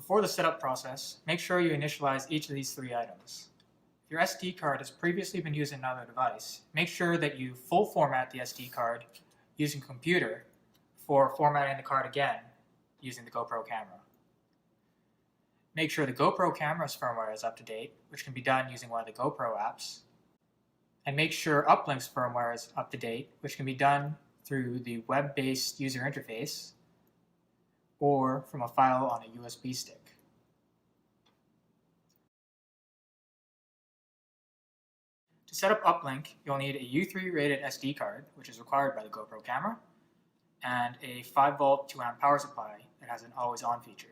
Before the setup process, make sure you initialize each of these three items. If your SD card has previously been used in another device, make sure that you full format the SD card using a computer before formatting the card again using the GoPro camera. Make sure the GoPro camera's firmware is up to date, which can be done using one of the GoPro apps. And make sure UpBlink's firmware is up to date, which can be done through the web-based user interface or from a file on a USB stick. To set up UpBlink, you'll need a U3 rated SD card, which is required by the GoPro camera, and a 5-volt 2-amp power supply that has an always-on feature.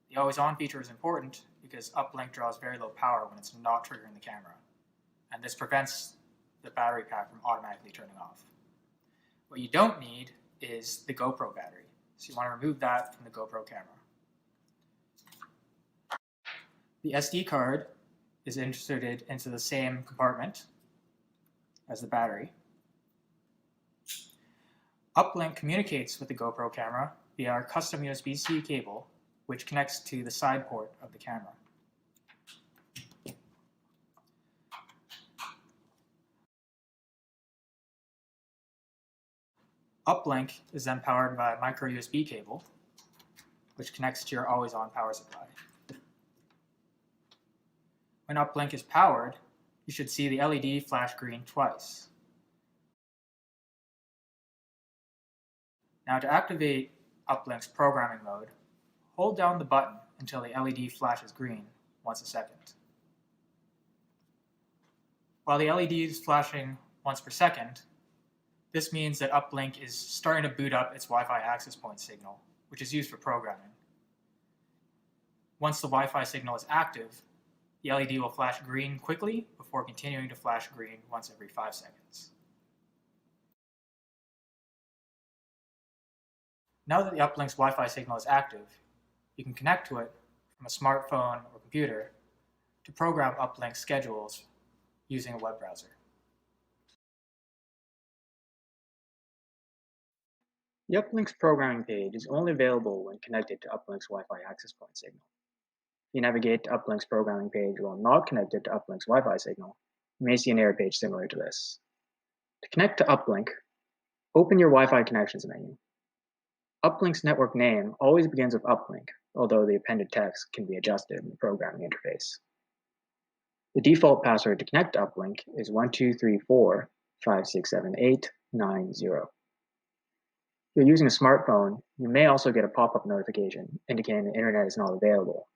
The always-on feature is important because UpBlink draws very low power when it's not triggering the camera, and this prevents the battery pack from automatically turning off. What you don't need is the GoPro battery, so you want to remove that from the GoPro camera. The SD card is inserted into the same compartment as the battery. UpBlink communicates with the GoPro camera via our custom USB-C cable, which connects to the side port of the camera. UpBlink is then powered by a micro USB cable, which connects to your always-on power supply. When UpBlink is powered, you should see the LED flash green twice. Now to activate UpBlink's programming mode, hold down the button until the LED flashes green once a second. While the LED is flashing once per second, this means that UpBlink is starting to boot up its Wi-Fi access point signal, which is used for programming. Once the Wi-Fi signal is active, the LED will flash green quickly before continuing to flash green once every 5 seconds. Now that the UpBlink's Wi-Fi signal is active, you can connect to it from a smartphone or computer to program UpBlink schedules using a web browser. The UpBlink's programming page is only available when connected to UpBlink's Wi-Fi access point signal. If you navigate to UpBlink's programming page while not connected to UpBlink's Wi-Fi signal, you may see an error page similar to this. To connect to UpBlink, open your Wi-Fi connections menu. UpBlink's network name always begins with UpBlink, although the appended text can be adjusted in the programming interface. The default password to connect to UpBlink is 1234567890. If you're using a smartphone, you may also get a pop-up notification indicating the internet is not available,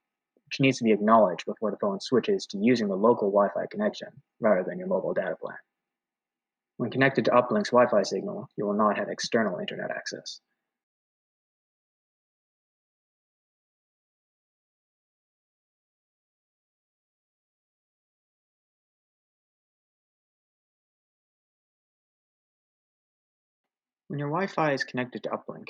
which needs to be acknowledged before the phone switches to using the local Wi-Fi connection rather than your mobile data plan. When connected to UpBlink's Wi-Fi signal, you will not have external internet access. When your Wi-Fi is connected to UpBlink,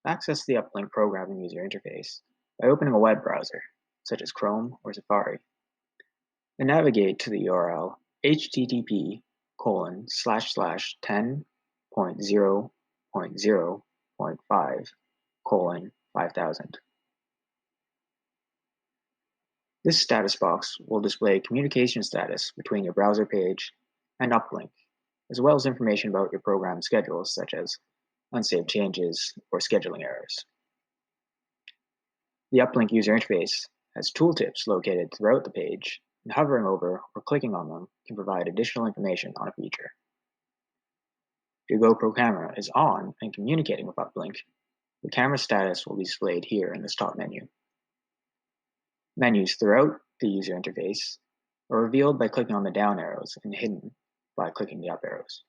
access the UpBlink programming user interface by opening a web browser, such as Chrome or Safari, and navigate to the URL http://10.0.0.5:5000. This status box will display communication status between your browser page and UpBlink, as well as information about your program schedules, such as unsaved changes or scheduling errors. The UpBlink user interface has tooltips located throughout the page, and hovering over or clicking on them can provide additional information on a feature. If your GoPro camera is on and communicating with UpBlink, the camera status will be displayed here in this top menu. Menus throughout the user interface are revealed by clicking on the down arrows and hidden by clicking the up arrows.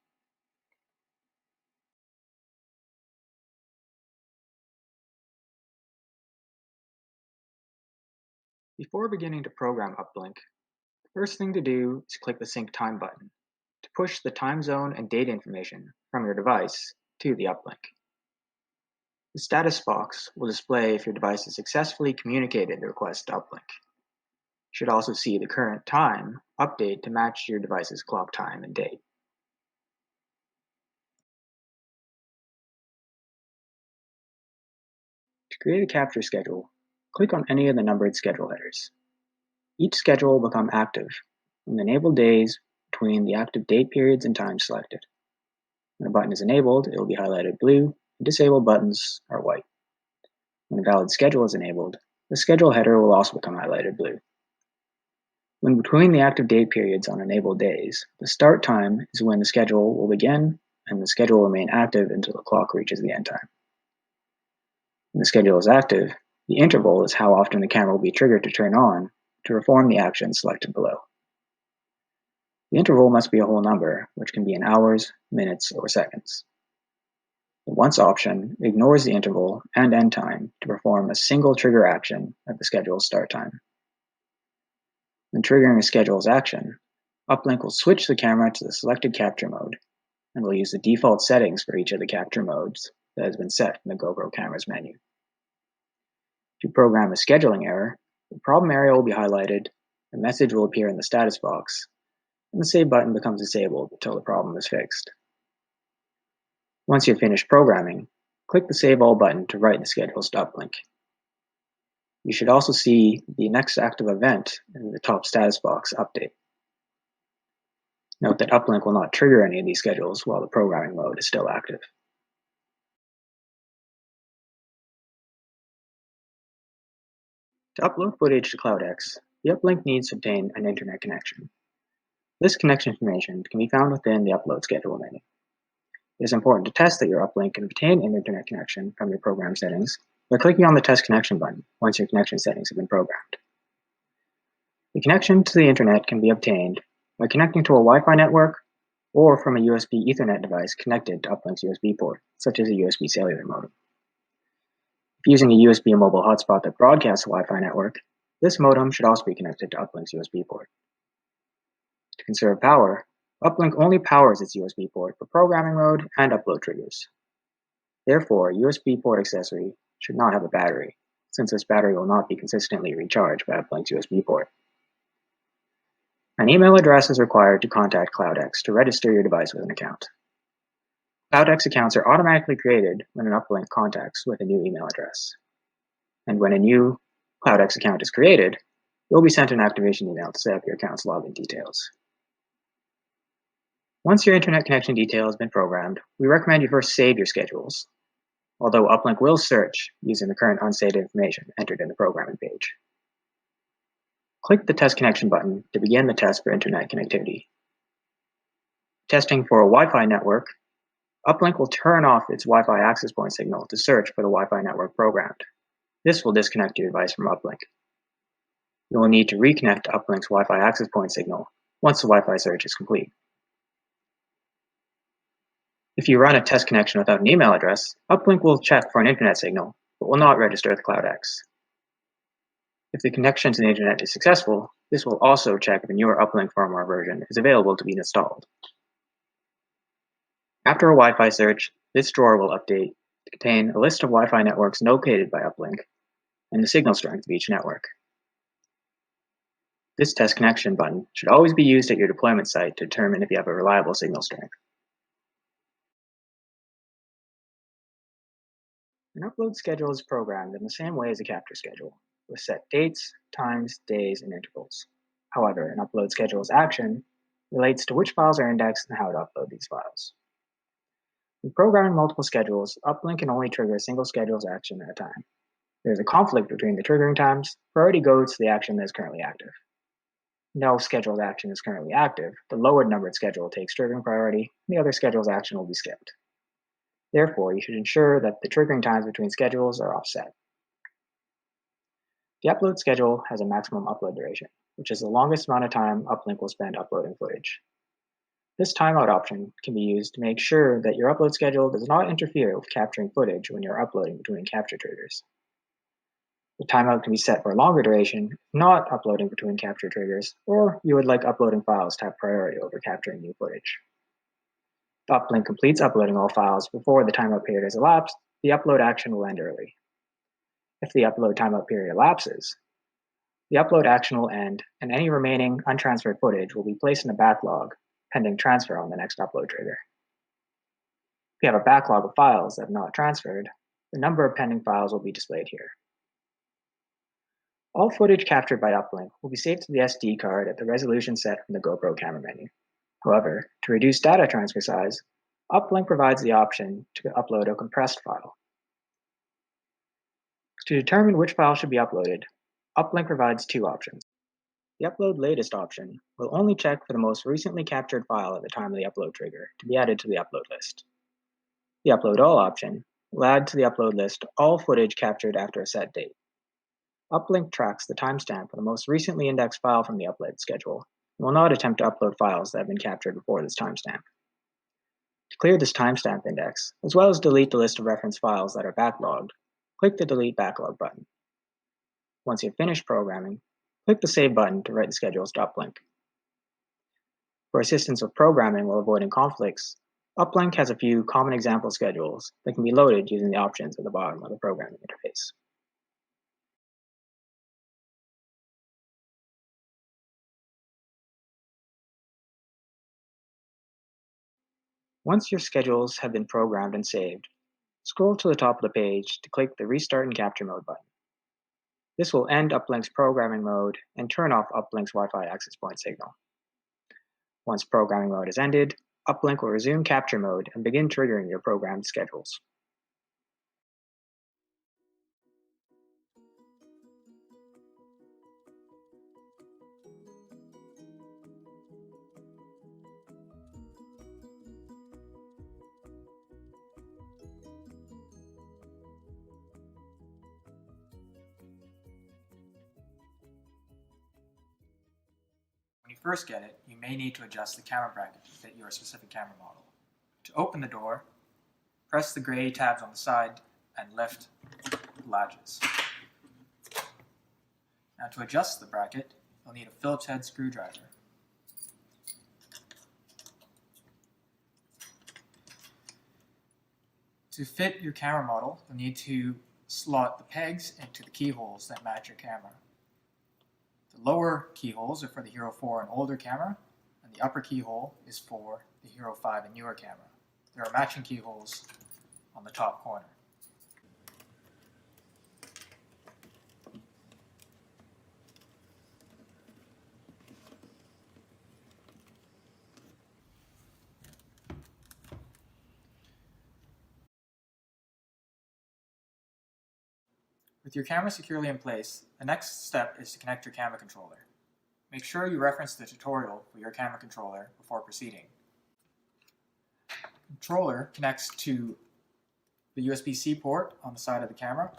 Before beginning to program UpBlink, the first thing to do is click the Sync Time button to push the time zone and date information from your device to the UpBlink. The status box will display if your device has successfully communicated the request to UpBlink. You should also see the current time update to match your device's clock time and date. To create a capture schedule, Click on any of the numbered schedule headers. Each schedule will become active when the enabled days between the active date periods and times selected. When a button is enabled, it will be highlighted blue, and disabled buttons are white. When a valid schedule is enabled, the schedule header will also become highlighted blue. When between the active date periods on enabled days, the start time is when the schedule will begin, and the schedule will remain active until the clock reaches the end time. When the schedule is active, the interval is how often the camera will be triggered to turn on to perform the action selected below. The interval must be a whole number, which can be in hours, minutes, or seconds. The once option ignores the interval and end time to perform a single trigger action at the schedule's start time. When triggering a schedule's action, UpBlink will switch the camera to the selected capture mode and will use the default settings for each of the capture modes that has been set in the GoPro camera's menu. If you program a scheduling error, the problem area will be highlighted, a message will appear in the status box, and the Save button becomes disabled until the problem is fixed. Once you've finished programming, click the Save All button to write the schedules to UpBlink. You should also see the next active event in the top status box update. Note that UpBlink will not trigger any of these schedules while the programming mode is still active. To upload footage to CloudX, the UpBlink needs to obtain an internet connection. This connection information can be found within the Upload Schedule menu. It is important to test that your UpBlink can obtain an internet connection from your program settings by clicking on the Test Connection button once your connection settings have been programmed. The connection to the internet can be obtained by connecting to a Wi-Fi network or from a USB Ethernet device connected to UpBlink's USB port, such as a USB cellular modem. If using a USB mobile hotspot that broadcasts a Wi-Fi network, this modem should also be connected to UpBlink's USB port. To conserve power, UpBlink only powers its USB port for programming mode and upload triggers. Therefore, a USB port accessory should not have a battery, since this battery will not be consistently recharged by UpBlink's USB port. An email address is required to contact CloudX to register your device with an account. CloudX accounts are automatically created when an UpBlink contacts with a new email address. And when a new CloudX account is created, you'll be sent an activation email to set up your account's login details. Once your internet connection detail has been programmed, we recommend you first save your schedules, although UpBlink will search using the current unsaved information entered in the programming page. Click the Test Connection button to begin the test for internet connectivity. Testing for a Wi-Fi network, UpBlink will turn off its Wi-Fi access point signal to search for the Wi-Fi network programmed. This will disconnect your device from UpBlink. You will need to reconnect to UpBlink's Wi-Fi access point signal once the Wi-Fi search is complete. If you run a test connection without an email address, UpBlink will check for an internet signal, but will not register with CloudX. If the connection to the internet is successful, this will also check if a newer UpBlink firmware version is available to be installed. After a Wi-Fi search, this drawer will update to contain a list of Wi-Fi networks located by UpBlink and the signal strength of each network. This test connection button should always be used at your deployment site to determine if you have a reliable signal strength. An upload schedule is programmed in the same way as a capture schedule, with set dates, times, days, and intervals. However, an upload schedule's action relates to which files are indexed and how to upload these files. When programming multiple schedules, UpBlink can only trigger a single schedule's action at a time. If there is a conflict between the triggering times, priority goes to the action that is currently active. No scheduled action is currently active, the lower numbered schedule takes triggering priority, and the other schedule's action will be skipped. Therefore, you should ensure that the triggering times between schedules are offset. The upload schedule has a maximum upload duration, which is the longest amount of time UpBlink will spend uploading footage. This timeout option can be used to make sure that your upload schedule does not interfere with capturing footage when you're uploading between capture triggers. The timeout can be set for a longer duration, not uploading between capture triggers, or you would like uploading files to have priority over capturing new footage. If UpBlink completes uploading all files before the timeout period has elapsed, the upload action will end early. If the upload timeout period elapses, the upload action will end, and any remaining untransferred footage will be placed in a backlog, pending transfer on the next upload trigger. If you have a backlog of files that have not transferred, the number of pending files will be displayed here. All footage captured by UpBlink will be saved to the SD card at the resolution set from the GoPro camera menu. However, to reduce data transfer size, UpBlink provides the option to upload a compressed file. To determine which file should be uploaded, UpBlink provides two options. The Upload Latest option will only check for the most recently captured file at the time of the upload trigger to be added to the upload list. The Upload All option will add to the upload list all footage captured after a set date. UpBlink tracks the timestamp for the most recently indexed file from the upload schedule and will not attempt to upload files that have been captured before this timestamp. To clear this timestamp index, as well as delete the list of reference files that are backlogged, click the Delete Backlog button. Once you've finished programming, click the Save button to write the schedules to UpBlink. For assistance with programming while avoiding conflicts, UpBlink has a few common example schedules that can be loaded using the options at the bottom of the programming interface. Once your schedules have been programmed and saved, scroll to the top of the page to click the Restart and Capture Mode button. This will end UpBlink's programming mode and turn off UpBlink's Wi-Fi access point signal. Once programming mode is ended, UpBlink will resume capture mode and begin triggering your programmed schedules. When you first get it, you may need to adjust the camera bracket to fit your specific camera model. To open the door, press the gray tabs on the side and lift the latches. Now to adjust the bracket, you'll need a Phillips head screwdriver. To fit your camera model, you'll need to slot the pegs into the keyholes that match your camera. The lower keyholes are for the Hero 4 and older camera, and the upper keyhole is for the Hero 5 and newer camera. There are matching keyholes on the top corner. With your camera securely in place, the next step is to connect your camera controller. Make sure you reference the tutorial for your camera controller before proceeding. The controller connects to the USB-C port on the side of the camera.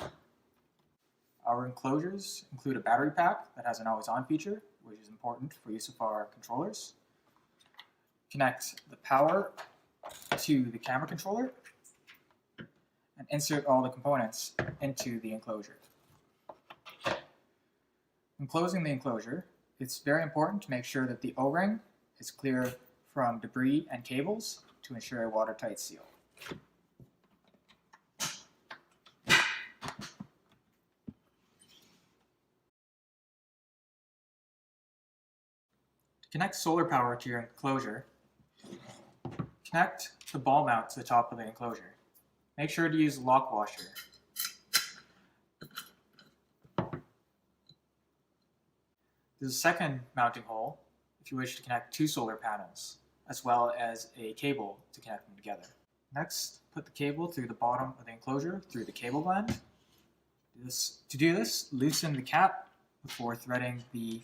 Our enclosures include a battery pack that has an always-on feature, which is important for use of our controllers. Connect the power to the camera controller and insert all the components into the enclosure. When closing the enclosure, it's very important to make sure that the O-ring is clear from debris and cables to ensure a watertight seal. To connect solar power to your enclosure, connect the ball mount to the top of the enclosure. Make sure to use a lock washer. There's a second mounting hole if you wish to connect two solar panels, as well as a cable to connect them together. Next, put the cable through the bottom of the enclosure through the cable gland. To do this, loosen the cap before threading the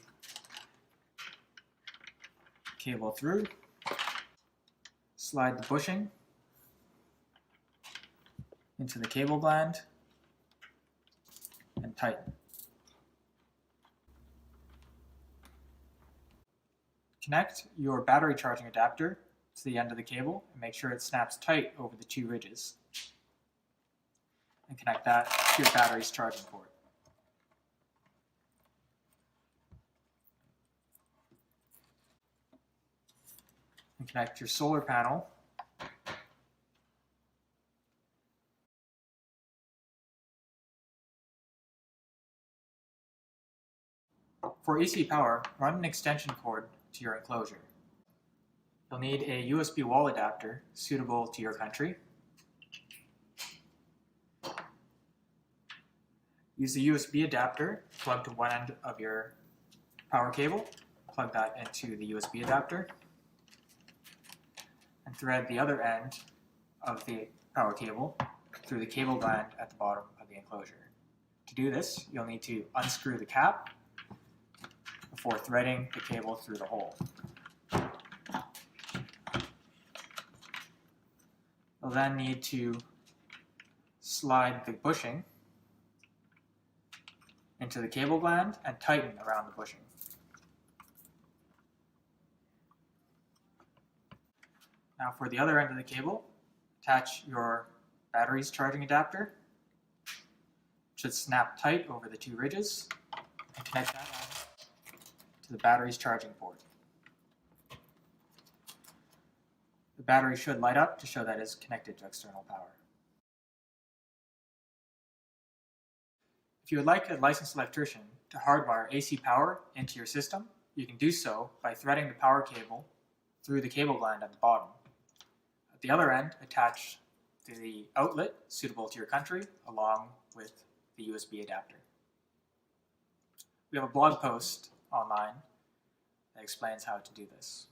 cable through. Slide the bushing into the cable gland and tighten. Connect your battery charging adapter to the end of the cable and make sure it snaps tight over the two ridges. And connect that to your battery's charging port. And connect your solar panel For AC power, run an extension cord to your enclosure. You'll need a USB wall adapter suitable to your country. Use the USB adapter, plug to one end of your power cable, plug that into the USB adapter, and thread the other end of the power cable through the cable gland at the bottom of the enclosure. To do this, you'll need to unscrew the cap before threading the cable through the hole. You'll then need to slide the bushing into the cable gland and tighten around the bushing. Now for the other end of the cable, attach your battery's charging adapter. It should snap tight over the two ridges and connect that on to the battery's charging port. The battery should light up to show that it's connected to external power. If you would like a licensed electrician to hardwire AC power into your system, you can do so by threading the power cable through the cable gland at the bottom. At the other end, attach the outlet suitable to your country along with the USB adapter. We have a blog post online that explains how to do this.